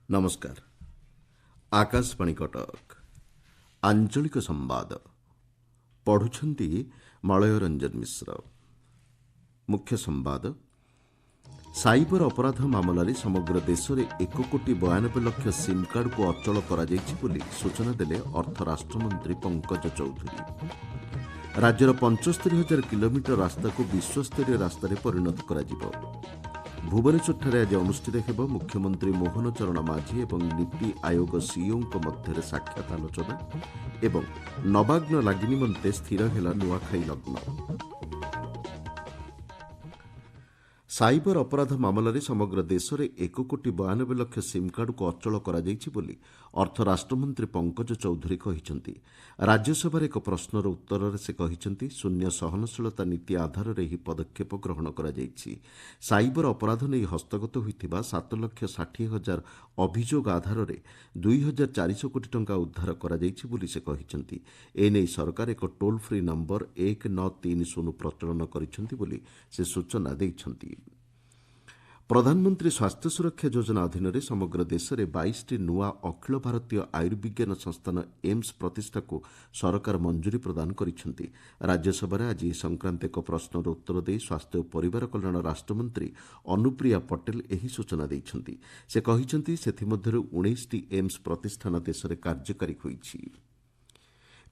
ନମସ୍କାର। ଆକାଶବାଣୀ କଟକ ଆଞ୍ଚଳିକ ସମ୍ବାଦ ପଢ଼ୁଛନ୍ତି ମଳୟ ରଞ୍ଜନ ମିଶ୍ର। ମୁଖ୍ୟ ସମ୍ବାଦ, ସାଇବର ଅପରାଧ ମାମଲାରେ ସମଗ୍ର ଦେଶରେ 1,92,00,000 ସିମ୍ କାର୍ଡକୁ ଅଚଳ କରାଯାଇଛି ବୋଲି ସୂଚନା ଦେଲେ ଅର୍ଥ ରାଷ୍ଟ୍ରମନ୍ତ୍ରୀ ପଙ୍କଜ ଚୌଧୁରୀ। ରାଜ୍ୟର 75,000 କିଲୋମିଟର ରାସ୍ତାକୁ ବିଶ୍ୱସ୍ତରୀୟ ରାସ୍ତାରେ ପରିଣତ କରାଯିବ। ଭୁବନେଶ୍ୱରଠାରେ ଆଜି ଅନୁଷ୍ଠିତ ହେବ ମୁଖ୍ୟମନ୍ତ୍ରୀ ମୋହନ ଚରଣ ମାଝୀ ଏବଂ ନୀତି ଆୟୋଗ ସିଇଓଙ୍କ ମଧ୍ୟରେ ସାକ୍ଷାତ ଆଲୋଚନା ଏବଂ ନବାଗ୍ନ ଲାଗି ନିମନ୍ତେ ସ୍ଥିର ହେଲା ନୂଆଖାଇ ଲଗ୍ନ। ସାଇବର ଅପରାଧ ମାମଲାରେ ସମଗ୍ର ଦେଶରେ 1,92,00,000 ସିମ୍ କାର୍ଡକୁ ଅଚଳ କରାଯାଇଛି ବୋଲି ଅର୍ଥ ରାଷ୍ଟ୍ରମନ୍ତ୍ରୀ ପଙ୍କଜ ଚୌଧୁରୀ କହିଛନ୍ତି। ରାଜ୍ୟସଭାରେ ଏକ ପ୍ରଶ୍ନର ଉତ୍ତରରେ ସେ କହିଛନ୍ତି, ଶୂନ୍ୟ ସହନଶୀଳତା ନୀତି ଆଧାରରେ ଏହି ପଦକ୍ଷେପ ଗ୍ରହଣ କରାଯାଇଛି। ସାଇବର ଅପରାଧ ନେଇ ହସ୍ତଗତ ହୋଇଥିବା 7,60,000 ଅଭିଯୋଗ ଆଧାରରେ 2,400 କୋଟି ଟଙ୍କା ଉଦ୍ଧାର କରାଯାଇଛି ବୋଲି ସେ କହିଛନ୍ତି। ଏନେଇ ସରକାର ଏକ ଟୋଲ୍ ଫ୍ରି ନମ୍ବର 1930 ପ୍ରଚଳନ କରିଛନ୍ତି ବୋଲି ସେ ସୂଚନା ଦେଇଛନ୍ତି। ପ୍ରଧାନମନ୍ତ୍ରୀ ସ୍ୱାସ୍ଥ୍ୟ ସୁରକ୍ଷା ଯୋଜନା ଅଧୀନରେ ସମଗ୍ର ଦେଶରେ 22ଟି ନୂଆ ଅଖିଳ ଭାରତୀୟ ଆୟୁର୍ବିଜ୍ଞାନ ସଂସ୍ଥାନ ଏମ୍ସ ପ୍ରତିଷ୍ଠାକୁ ସରକାର ମଞ୍ଜୁରୀ ପ୍ରଦାନ କରିଛନ୍ତି। ରାଜ୍ୟସଭାରେ ଆଜି ଏ ସଂକ୍ରାନ୍ତ ଏକ ପ୍ରଶ୍ନର ଉତ୍ତର ଦେଇ ସ୍ୱାସ୍ଥ୍ୟ ଓ ପରିବାର କଲ୍ୟାଣ ରାଷ୍ଟ୍ରମନ୍ତ୍ରୀ ଅନୁପ୍ରିୟା ପଟେଲ ଏହି ସୂଚନା ଦେଇଛନ୍ତି। ସେ କହିଛନ୍ତି, ସେଥିମଧ୍ୟରୁ 19ଟି ଏମ୍ସ ପ୍ରତିଷ୍ଠାନ ଦେଶରେ କାର୍ଯ୍ୟକାରୀ ହୋଇଛି।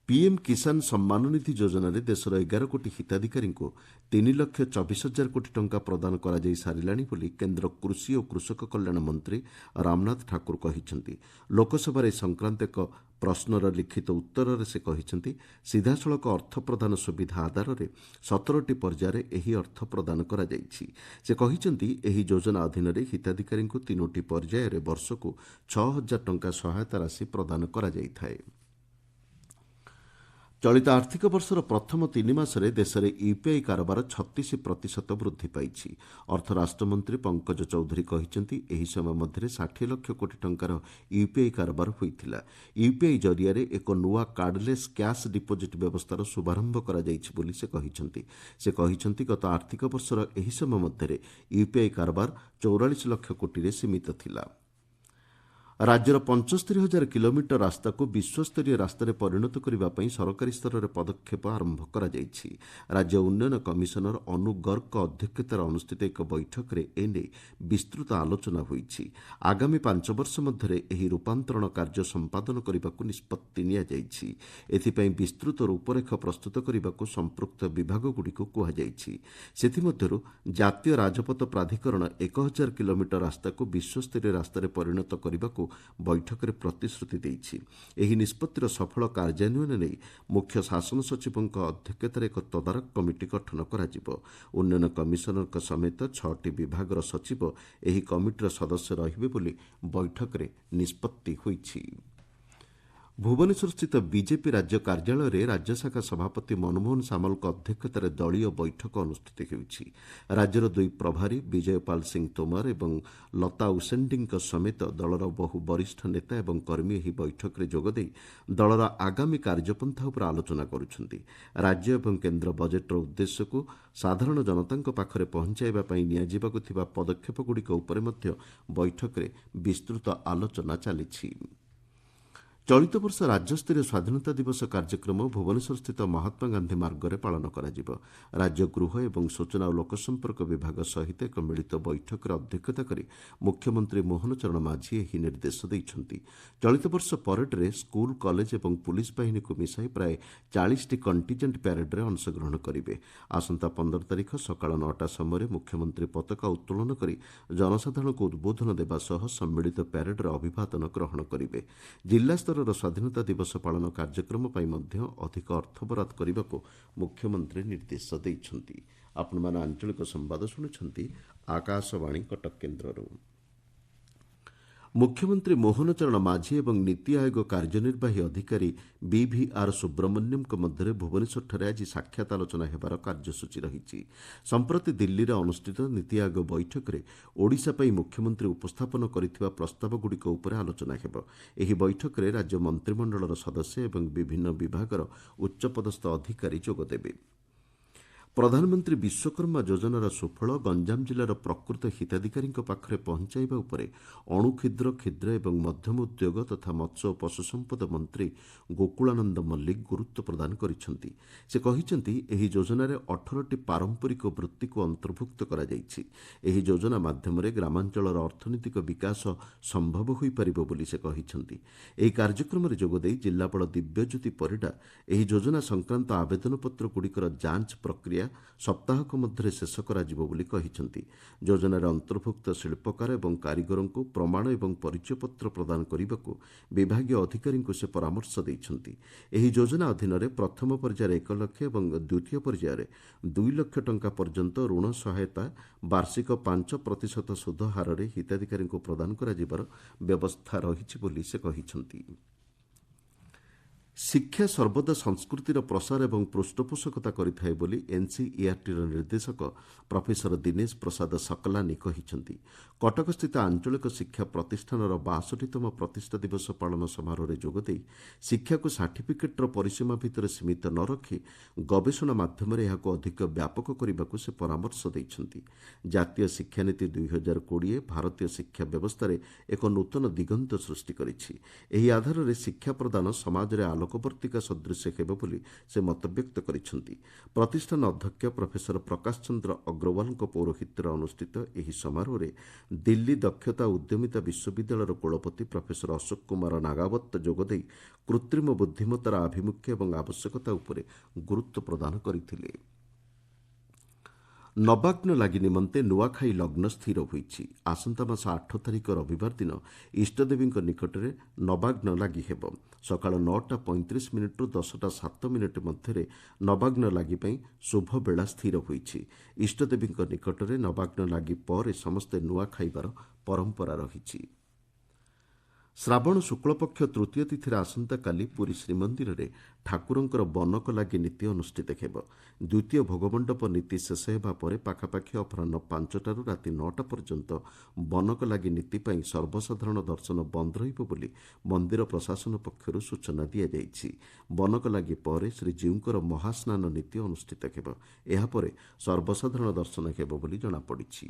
ପିଏମ୍ କିଷାନ ସମ୍ମାନ ନିଧି ଯୋଜନାରେ ଦେଶର 11 କୋଟି ହିତାଧିକାରୀଙ୍କୁ 3,24,000 କୋଟି ଟଙ୍କା ପ୍ରଦାନ କରାଯାଇ ସାରିଲାଣି ବୋଲି କେନ୍ଦ୍ର କୃଷି ଓ କୃଷକ କଲ୍ୟାଣ ମନ୍ତ୍ରୀ ରାମନାଥ ଠାକୁର କହିଛନ୍ତି। ଲୋକସଭାରେ ଏ ସଂକ୍ରାନ୍ତ ଏକ ପ୍ରଶ୍ନର ଲିଖିତ ଉତ୍ତରରେ ସେ କହିଛନ୍ତି, ସିଧାସଳଖ ଅର୍ଥ ପ୍ରଦାନ ସୁବିଧା ଆଧାରରେ 17ଟି ପର୍ଯ୍ୟାୟରେ ଏହି ଅର୍ଥ ପ୍ରଦାନ କରାଯାଇଛି। ସେ କହିଛନ୍ତି, ଏହି ଯୋଜନା ଅଧୀନରେ ହିତାଧିକାରୀଙ୍କୁ 3ଟି ପର୍ଯ୍ୟାୟରେ ବର୍ଷକୁ 6,000 ଟଙ୍କା ସହାୟତା ରାଶି ପ୍ରଦାନ କରାଯାଇଥାଏ। ଚଳିତ ଆର୍ଥିକ ବର୍ଷର ପ୍ରଥମ 3 ମାସରେ ଦେଶରେ ୟୁପିଆଇ କାରବାର 36% ବୃଦ୍ଧି ପାଇଛି। ଅର୍ଥ ରାଷ୍ଟ୍ରମନ୍ତ୍ରୀ ପଙ୍କଜ ଚୌଧୁରୀ କହିଛନ୍ତି, ଏହି ସମୟ ମଧ୍ୟରେ 60 ଲକ୍ଷ କୋଟି ଟଙ୍କାର ୟୁପିଆଇ କାରବାର ହୋଇଥିଲା। ୟୁପିଆଇ ଜରିଆରେ ଏକ ନୂଆ କାର୍ଡଲେସ୍ କ୍ୟାସ୍ ଡିପୋଜିଟ୍ ବ୍ୟବସ୍ଥାର ଶୁଭାରମ୍ଭ କରାଯାଇଛି ବୋଲି ସେ କହିଛନ୍ତି। ସେ କହିଛନ୍ତି, ଗତ ଆର୍ଥିକ ବର୍ଷର ଏହି ସମୟ ମଧ୍ୟରେ ୟୁପିଆଇ କାରବାର 44 ଲକ୍ଷ କୋଟିରେ ସୀମିତ ଥିଲା। ରାଜ୍ୟର 75,000 କିଲୋମିଟର ରାସ୍ତାକୁ ବିଶ୍ୱସ୍ତରୀୟ ରାସ୍ତାରେ ପରିଣତ କରିବା ପାଇଁ ସରକାରୀ ସ୍ତରରେ ପଦକ୍ଷେପ ଆରମ୍ଭ କରାଯାଇଛି। ରାଜ୍ୟ ଉନ୍ନୟନ କମିଶନର ଅନୁ ଗର୍ଗଙ୍କ ଅଧ୍ୟକ୍ଷତାରେ ଅନୁଷ୍ଠିତ ଏକ ବୈଠକରେ ଏନେଇ ବିସ୍ତୃତ ଆଲୋଚନା ହୋଇଛି। ଆଗାମୀ 5 ବର୍ଷ ମଧ୍ୟରେ ଏହି ରୂପାନ୍ତରଣ କାର୍ଯ୍ୟ ସମ୍ପାଦନ କରିବାକୁ ନିଷ୍ପତ୍ତି ନିଆଯାଇଛି। ଏଥିପାଇଁ ବିସ୍ତୃତ ରୂପରେଖ ପ୍ରସ୍ତୁତ କରିବାକୁ ସମ୍ପୃକ୍ତ ବିଭାଗଗୁଡ଼ିକୁ କୁହାଯାଇଛି। ସେଥିମଧ୍ୟରୁ ଜାତୀୟ ରାଜପଥ ପ୍ରାଧିକରଣ 1,000 କିଲୋମିଟର ରାସ୍ତାକୁ ବିଶ୍ୱସ୍ତରୀୟ ରାସ୍ତାରେ ପରିଣତ କରିବାକୁ ବୈଠକରେ ପ୍ରତିଶ୍ରୁତି ଦେଇଛି। ଏହି ନିଷ୍ପତ୍ତିର ସଫଳ କାର୍ଯ୍ୟାନ୍ୱୟନ ନେଇ ମୁଖ୍ୟ ଶାସନ ସଚିବଙ୍କ ଅଧ୍ୟକ୍ଷତାରେ ଏକ ତଦାରଖ କମିଟି ଗଠନ କରାଯିବ। ଉନ୍ନୟନ କମିଶନରଙ୍କ ସମେତ 6ଟି ବିଭାଗର ସଚିବ ଏହି କମିଟିର ସଦସ୍ୟ ରହିବେ ବୋଲି ବୈଠକରେ ନିଷ୍ପତ୍ତି ହୋଇଛି। ଭୁବନେଶ୍ୱରସ୍ଥିତ ବିଜେପି ରାଜ୍ୟ କାର୍ଯ୍ୟାଳୟରେ ରାଜ୍ୟଶାଖା ସଭାପତି ମନମୋହନ ସାମଲଙ୍କ ଅଧ୍ୟକ୍ଷତାରେ ଦଳୀୟ ବୈଠକ ଅନୁଷ୍ଠିତ ହେଉଛି। ରାଜ୍ୟର 2 ପ୍ରଭାରୀ ବିଜୟପାଲ ସିଂ ତୋମର ଏବଂ ଲତା ଉସେଣ୍ଡିଙ୍କ ସମେତ ଦଳର ବହୁ ବରିଷ୍ଠ ନେତା ଏବଂ କର୍ମୀ ଏହି ବୈଠକରେ ଯୋଗଦେଇ ଦଳର ଆଗାମୀ କାର୍ଯ୍ୟପନ୍ଥା ଉପରେ ଆଲୋଚନା କରୁଛନ୍ତି। ରାଜ୍ୟ ଏବଂ କେନ୍ଦ୍ର ବଜେଟ୍ର ଉଦ୍ଦେଶ୍ୟକୁ ସାଧାରଣ ଜନତାଙ୍କ ପାଖରେ ପହଞ୍ଚାଇବା ପାଇଁ ନିଆଯିବାକୁ ଥିବା ପଦକ୍ଷେପଗୁଡ଼ିକ ଉପରେ ମଧ୍ୟ ବୈଠକରେ ବିସ୍ତୃତ ଆଲୋଚନା ଚାଲିଛି। ଚଳିତ ବର୍ଷ ରାଜ୍ୟସ୍ତରୀୟ ସ୍ୱାଧୀନତା ଦିବସ କାର୍ଯ୍ୟକ୍ରମ ଭୁବନେଶ୍ୱରସ୍ଥିତ ମହାତ୍ମାଗାନ୍ଧି ମାର୍ଗରେ ପାଳନ କରାଯିବ। ରାଜ୍ୟ ଗୃହ ଏବଂ ସୂଚନା ଓ ଲୋକସମ୍ପର୍କ ବିଭାଗ ସହିତ ଏକ ମିଳିତ ବୈଠକରେ ଅଧ୍ୟକ୍ଷତା କରି ମୁଖ୍ୟମନ୍ତ୍ରୀ ମୋହନ ଚରଣ ମାଝୀ ଏହି ନିର୍ଦ୍ଦେଶ ଦେଇଛନ୍ତି। ଚଳିତ ବର୍ଷ ପରେଡ୍ରେ ସ୍କୁଲ, କଲେଜ ଏବଂ ପୁଲିସ ବାହିନୀକୁ ମିଶାଇ ପ୍ରାୟ 40ଟି କଣ୍ଟିଜେଣ୍ଟ ପ୍ୟାରେଡ୍ରେ ଅଂଶଗ୍ରହଣ କରିବେ। ଆସନ୍ତା 15 ତାରିଖ ସକାଳ 9ଟା ସମୟରେ ମୁଖ୍ୟମନ୍ତ୍ରୀ ପତାକା ଉତ୍ତୋଳନ କରି ଜନସାଧାରଣଙ୍କୁ ଉଦ୍ବୋଧନ ଦେବା ସହ ସମ୍ମିଳିତ ପ୍ୟାରେଡ୍ର ଅଭିବାଦନ ଗ୍ରହଣ କରିବେ। ଜିଲ୍ଲା ସ୍ତରର ସ୍ୱାଧୀନତା ଦିବସ ପାଳନ କାର୍ଯ୍ୟକ୍ରମ ପାଇଁ ମଧ୍ୟ ଅଧିକ ଅର୍ଥ ବରାଦ କରିବାକୁ ମୁଖ୍ୟମନ୍ତ୍ରୀ ନିର୍ଦ୍ଦେଶ ଦେଇଛନ୍ତି। ଆପଣମାନେ ଆଞ୍ଚଳିକ ସମ୍ବାଦ ଶୁଣୁଛନ୍ତି ଆକାଶବାଣୀ କଟକ କେନ୍ଦ୍ରରୁ। ମୁଖ୍ୟମନ୍ତ୍ରୀ ମୋହନ ଚରଣ ମାଝୀ ଏବଂ ନୀତି ଆୟୋଗ କାର୍ଯ୍ୟନିର୍ବାହୀ ଅଧିକାରୀ ବିଭିଆର୍ ସୁବ୍ରମଣ୍ୟମ୍ଙ୍କ ମଧ୍ୟରେ ଭୁବନେଶ୍ୱରଠାରେ ଆଜି ସାକ୍ଷାତ ଆଲୋଚନା ହେବାର କାର୍ଯ୍ୟସୂଚୀ ରହିଛି। ସମ୍ପ୍ରତି ଦିଲ୍ଲୀରେ ଅନୁଷ୍ଠିତ ନୀତି ଆୟୋଗ ବୈଠକରେ ଓଡ଼ିଶା ପାଇଁ ମୁଖ୍ୟମନ୍ତ୍ରୀ ଉପସ୍ଥାପନ କରିଥିବା ପ୍ରସ୍ତାବଗୁଡ଼ିକ ଉପରେ ଆଲୋଚନା ହେବ। ଏହି ବୈଠକରେ ରାଜ୍ୟ ମନ୍ତ୍ରିମଣ୍ଡଳର ସଦସ୍ୟ ଏବଂ ବିଭିନ୍ନ ବିଭାଗର ଉଚ୍ଚପଦସ୍ଥ ଅଧିକାରୀ ଯୋଗଦେବେ। ପ୍ରଧାନମନ୍ତ୍ରୀ ବିଶ୍ୱକର୍ମା ଯୋଜନାର ସୁଫଳ ଗଞ୍ଜାମ ଜିଲ୍ଲାର ପ୍ରକୃତ ହିତାଧିକାରୀଙ୍କ ପାଖରେ ପହଞ୍ଚାଇବା ଉପରେ ଅଣୁ କ୍ଷୁଦ୍ର କ୍ଷୁଦ୍ର ଏବଂ ମଧ୍ୟମ ଉଦ୍ୟୋଗ ତଥା ମତ୍ସ୍ୟ ଓ ପଶୁ ସମ୍ପଦ ମନ୍ତ୍ରୀ ଗୋକୁଳାନନ୍ଦ ମଲ୍ଲିକ ଗୁରୁତ୍ୱ ପ୍ରଦାନ କରିଛନ୍ତି। ସେ କହିଛନ୍ତି ଏହି ଯୋଜନାରେ 18ଟି ପାରମ୍ପରିକ ବୃତ୍ତିକୁ ଅନ୍ତର୍ଭୁକ୍ତ କରାଯାଇଛି। ଏହି ଯୋଜନା ମାଧ୍ୟମରେ ଗ୍ରାମାଞ୍ଚଳର ଅର୍ଥନୈତିକ ବିକାଶ ସମ୍ଭବ ହୋଇପାରିବ ବୋଲି ସେ କହିଛନ୍ତି। ଏହି କାର୍ଯ୍ୟକ୍ରମରେ ଯୋଗଦେଇ ଜିଲ୍ଲାପାଳ ଦିବ୍ୟଜ୍ୟୋତି ପରିଡ଼ା ଏହି ଯୋଜନା ସଂକ୍ରାନ୍ତ ଆବେଦନପତ୍ରଗୁଡ଼ିକର ଯାଞ୍ଚ ପ୍ରକ୍ରିୟା ସପ୍ତାହକ ମଧ୍ୟରେ ଶେଷ କରାଯିବ ବୋଲି କହିଛନ୍ତି। ଯୋଜନାରେ ଅନ୍ତର୍ଭୁକ୍ତ ଶିଳ୍ପକାର ଏବଂ କାରିଗରଙ୍କୁ ପ୍ରମାଣ ଏବଂ ପରିଚୟପତ୍ର ପ୍ରଦାନ କରିବାକୁ ବିଭାଗୀୟ ଅଧିକାରୀଙ୍କୁ ସେ ପରାମର୍ଶ ଦେଇଛନ୍ତି। ଏହି ଯୋଜନା ଅଧୀନରେ ପ୍ରଥମ ପର୍ଯ୍ୟାୟରେ 1 ଲକ୍ଷ ଏବଂ ଦ୍ୱିତୀୟ ପର୍ଯ୍ୟାୟରେ 2 ଲକ୍ଷ ଟଙ୍କା ପର୍ଯ୍ୟନ୍ତ ଋଣ ସହାୟତା ବାର୍ଷିକ 5% ସୁଧ ହାରରେ ହିତାଧିକାରୀଙ୍କୁ ପ୍ରଦାନ କରାଯିବାର ବ୍ୟବସ୍ଥା ରହିଛି ବୋଲି ସେ କହିଛନ୍ତି। ଶିକ୍ଷା ସର୍ବଦା ସଂସ୍କୃତିର ପ୍ରସାର ଏବଂ ପୃଷ୍ଠପୋଷକତା କରିଥାଏ ବୋଲି ଏନ୍ସିଇଆରଟିର ନିର୍ଦ୍ଦେଶକ ପ୍ରଫେସର ଦିନେଶ ପ୍ରସାଦ ସକଲାନି କହିଛନ୍ତି। କଟକସ୍ଥିତ ଆଞ୍ଚଳିକ ଶିକ୍ଷା ପ୍ରତିଷ୍ଠାନର 62ତମ ପ୍ରତିଷ୍ଠା ଦିବସ ପାଳନ ସମାରୋହରେ ଯୋଗଦେଇ ଶିକ୍ଷାକୁ ସାର୍ଟିଫିକେଟ୍ର ପରିସୀମା ଭିତରେ ସୀମିତ ନ ରଖି ଗବେଷଣା ମାଧ୍ୟମରେ ଏହାକୁ ଅଧିକ ବ୍ୟାପକ କରିବାକୁ ସେ ପରାମର୍ଶ ଦେଇଛନ୍ତି। ଜାତୀୟ ଶିକ୍ଷାନୀତି 2020 ଭାରତୀୟ ଶିକ୍ଷା ବ୍ୟବସ୍ଥାରେ ଏକ ନୂତନ ଦିଗନ୍ତ ସୃଷ୍ଟି କରିଛି। ଏହି ଆଧାରରେ ଶିକ୍ଷା ପ୍ରଦାନ ସମାଜରେ ଆଲୋକବର୍ତ୍ତିକା ସଦୃଶ ହେବ ବୋଲି ସେ ମତବ୍ୟକ୍ତ କରିଛନ୍ତି। ପ୍ରତିଷ୍ଠାନ ଅଧ୍ୟକ୍ଷ ପ୍ରଫେସର ପ୍ରକାଶ ଚନ୍ଦ୍ର ଅଗ୍ରୱାଲଙ୍କ ପୌରୋହିତ୍ୟରେ ଅନୁଷ୍ଠିତ ଏହି ସମାରୋହରେ ଦିଲ୍ଲୀ ଦକ୍ଷତା ଓ ଉଦ୍ୟମିତା ବିଶ୍ୱବିଦ୍ୟାଳୟର କୁଳପତି ପ୍ରଫେସର ଅଶୋକ କୁମାର ନାଗାବତ ଯୋଗଦେଇ କୃତ୍ରିମ ବୁଦ୍ଧିମତ୍ତାର ଆଭିମୁଖ୍ୟ ଏବଂ ଆବଶ୍ୟକତା ଉପରେ ଗୁରୁତ୍ୱ ପ୍ରଦାନ କରିଥିଲେ। ନବାଗ୍ନ ଲାଗି ନିମନ୍ତେ ନୂଆଖାଇ ଲଗ୍ନ ସ୍ଥିର ହୋଇଛି। ଆସନ୍ତା ମାସ 8 ତାରିଖ ରବିବାର ଦିନ ଇଷ୍ଟଦେବୀଙ୍କ ନିକଟରେ ନବାଗ୍ନ ଲାଗି ହେବ। ସକାଳ 9:35ରୁ 10:07 ମଧ୍ୟରେ ନବାଗ୍ନ ଲାଗି ପାଇଁ ଶୁଭ ବେଳା ସ୍ଥିର ହୋଇଛି। ଇଷ୍ଟଦେବୀଙ୍କ ନିକଟରେ ନବାଗ୍ନ ଲାଗି ପରେ ସମସ୍ତେ ନୂଆ ଖାଇବାର ପରମ୍ପରା ରହିଛି। ଶ୍ରାବଣ ଶୁକ୍ଳପକ୍ଷ ତୃତୀୟ ତିଥିରେ ଆସନ୍ତାକାଲି ପୁରୀ ଶ୍ରୀମନ୍ଦିରରେ ଠାକୁରଙ୍କର ବନକ ଲାଗି ନୀତି ଅନୁଷ୍ଠିତ ହେବ। ଦ୍ୱିତୀୟ ଭୋଗମଣ୍ଡପ ନୀତି ଶେଷ ହେବା ପରେ ପାଖାପାଖି ଅପରାହ୍ନ 5ଟାରୁ ରାତି 9ଟା ପର୍ଯ୍ୟନ୍ତ ବନକ ଲାଗି ନୀତି ପାଇଁ ସର୍ବସାଧାରଣ ଦର୍ଶନ ବନ୍ଦ ରହିବ ବୋଲି ମନ୍ଦିର ପ୍ରଶାସନ ପକ୍ଷରୁ ସୂଚନା ଦିଆଯାଇଛି। ବନକ ଲାଗି ପରେ ଶ୍ରୀଜୀଉଙ୍କର ମହାସ୍ନାନ ନୀତି ଅନୁଷ୍ଠିତ ହେବ। ଏହାପରେ ସର୍ବସାଧାରଣ ଦର୍ଶନ ହେବ ବୋଲି ଜଣାପଡ଼ିଛି।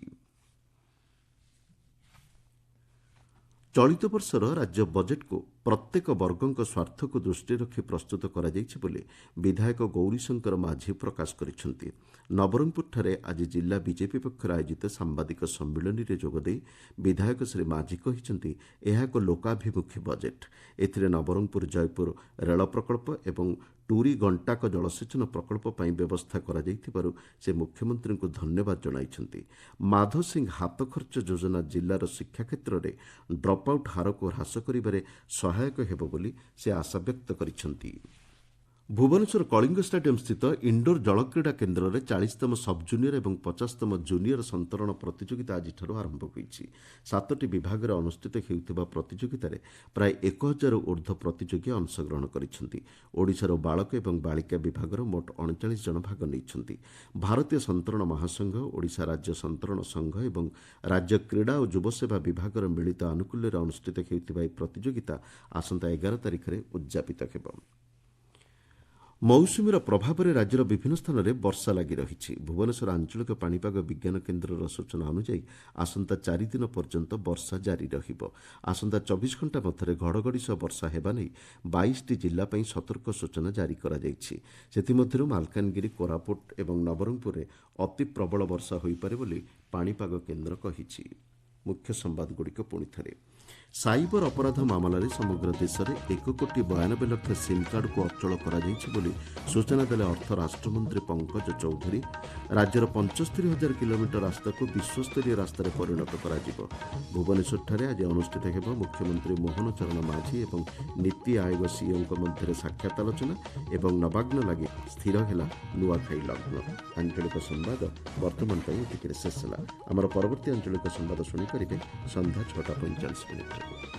ଚଳିତ ବର୍ଷର ରାଜ୍ୟ ବଜେଟ୍କୁ ପ୍ରତ୍ୟେକ ବର୍ଗଙ୍କ ସ୍ୱାର୍ଥକୁ ଦୃଷ୍ଟିରେ ରଖି ପ୍ରସ୍ତୁତ କରାଯାଇଛି ବୋଲି ବିଧାୟକ ଗୌରୀଶଙ୍କର ମାଝୀ ପ୍ରକାଶ କରିଛନ୍ତି। ନବରଙ୍ଗପୁରଠାରେ ଆଜି ଜିଲ୍ଲା ବିଜେପି ପକ୍ଷରୁ ଆୟୋଜିତ ସାମ୍ବାଦିକ ସମ୍ମିଳନୀରେ ଯୋଗଦେଇ ବିଧାୟକ ଶ୍ରୀ ମାଝୀ କହିଛନ୍ତି, ଏହା ଏକ ଲୋକାଭିମୁଖୀ ବଜେଟ୍। ଏଥିରେ ନବରଙ୍ଗପୁର ଜୟପୁର ରେଳ ପ୍ରକଳ୍ପ ଏବଂ ଟୁରି ଗଣ୍ଡାକ ଜଳସେଚନ ପ୍ରକଳ୍ପ ପାଇଁ ବ୍ୟବସ୍ଥା କରାଯାଇଥିବାରୁ ସେ ମୁଖ୍ୟମନ୍ତ୍ରୀଙ୍କୁ ଧନ୍ୟବାଦ ଜଣାଇଛନ୍ତି। ମାଧ ସିଂ ହାତ ଖର୍ଚ୍ଚ ଯୋଜନା ଜିଲ୍ଲାର ଶିକ୍ଷା କ୍ଷେତ୍ରରେ ଡ୍ରପ୍ ଆଉଟ୍ ହାରକୁ ହ୍ରାସ କରିବାରେ ସହାୟକ ହେବ ବୋଲି ସେ ଆଶାବ୍ୟକ୍ତ କରିଛନ୍ତି। ଭୁବନେଶ୍ୱର କଳିଙ୍ଗ ଷ୍ଟାଡିୟମ୍ ସ୍ଥିତ ଇଣ୍ଡୋର ଜଳକ୍ରୀଡ଼ା କେନ୍ଦ୍ରରେ 40ତମ ସବ୍ ଜୁନିୟର ଏବଂ 50ତମ ଜୁନିୟର ସନ୍ତରଣ ପ୍ରତିଯୋଗିତା ଆଜିଠାରୁ ଆରମ୍ଭ ହୋଇଛି। 7ଟି ବିଭାଗରେ ଅନୁଷ୍ଠିତ ହେଉଥିବା ପ୍ରତିଯୋଗିତାରେ ପ୍ରାୟ 1000ରୁ ଊର୍ଦ୍ଧ୍ୱ ପ୍ରତିଯୋଗୀ ଅଂଶଗ୍ରହଣ କରିଛନ୍ତି। ଓଡ଼ିଶାର ବାଳକ ଏବଂ ବାଳିକା ବିଭାଗର ମୋଟ 39 ଜଣ ଭାଗ ନେଇଛନ୍ତି। ଭାରତୀୟ ସନ୍ତରଣ ମହାସଂଘ, ଓଡ଼ିଶା ରାଜ୍ୟ ସନ୍ତରଣ ସଂଘ ଏବଂ ରାଜ୍ୟ କ୍ରୀଡ଼ା ଓ ଯୁବସେବା ବିଭାଗର ମିଳିତ ଆନୁକୂଲ୍ୟରେ ଅନୁଷ୍ଠିତ ହେଉଥିବା ଏହି ପ୍ରତିଯୋଗିତା ଆସନ୍ତା 11 ତାରିଖରେ ଉଦ୍ଯାପିତ ହେବ। ମୌସୁମୀର ପ୍ରଭାବରେ ରାଜ୍ୟର ବିଭିନ୍ନ ସ୍ଥାନରେ ବର୍ଷା ଲାଗି ରହିଛି। ଭୁବନେଶ୍ୱର ଆଞ୍ଚଳିକ ପାଣିପାଗ ବିଜ୍ଞାନ କେନ୍ଦ୍ରର ସୂଚନା ଅନୁଯାୟୀ ଆସନ୍ତା 4 ଦିନ ପର୍ଯ୍ୟନ୍ତ ବର୍ଷା ଜାରି ରହିବ। ଆସନ୍ତା 24 ଘଣ୍ଟା ମଧ୍ୟରେ ଘଡ଼ଘଡ଼ି ସହ ବର୍ଷା ହେବା ନେଇ 22ଟି ଜିଲ୍ଲା ପାଇଁ ସତର୍କ ସୂଚନା ଜାରି କରାଯାଇଛି। ସେଥିମଧ୍ୟରୁ ମାଲକାନଗିରି, କୋରାପୁଟ ଏବଂ ନବରଙ୍ଗପୁରରେ ଅତି ପ୍ରବଳ ବର୍ଷା ହୋଇପାରେ ବୋଲି ପାଣିପାଗ କେନ୍ଦ୍ର କହିଛି। ମୁଖ୍ୟ ସମ୍ବାଦଗୁଡ଼ିକ ପୁଣିଥରେ। ସାଇବର ଅପରାଧ ମାମଲାରେ ସମଗ୍ର ଦେଶରେ 1,92,00,000 ସିମ୍ କାର୍ଡକୁ ଅଚଳ କରାଯାଇଛି ବୋଲି ସୂଚନା ଦେଲେ ଅର୍ଥ ରାଷ୍ଟ୍ରମନ୍ତ୍ରୀ ପଙ୍କଜ ଚୌଧୁରୀ। ରାଜ୍ୟର 75,000 କିଲୋମିଟର ରାସ୍ତାକୁ ବିଶ୍ୱସ୍ତରୀୟ ରାସ୍ତାରେ ପରିଣତ କରାଯିବ। ଭୁବନେଶ୍ୱରଠାରେ ଆଜି ଅନୁଷ୍ଠିତ ହେବ ମୁଖ୍ୟମନ୍ତ୍ରୀ ମୋହନ ଚରଣ ମାଝୀ ଏବଂ ନୀତି ଆୟୋଗ ସିଇଓଙ୍କ ମଧ୍ୟରେ ସାକ୍ଷାତ ଆଲୋଚନା ଏବଂ ନବାଗ୍ନ ଲାଗି ସ୍ଥିର ହେଲା ନୂଆଖାଇ ଲଗ୍ନ। ଆଞ୍ଚଳିକ ସମ୍ବାଦ ବର୍ତ୍ତମାନ ପାଇଁ ଏତିକିରେ ଶେଷ ହେଲା। ଆମର ପରବର୍ତ୍ତୀ ଆଞ୍ଚଳିକ ସମ୍ବାଦ ଶୁଣିପାରିବେ ସନ୍ଧ୍ୟା 6:45।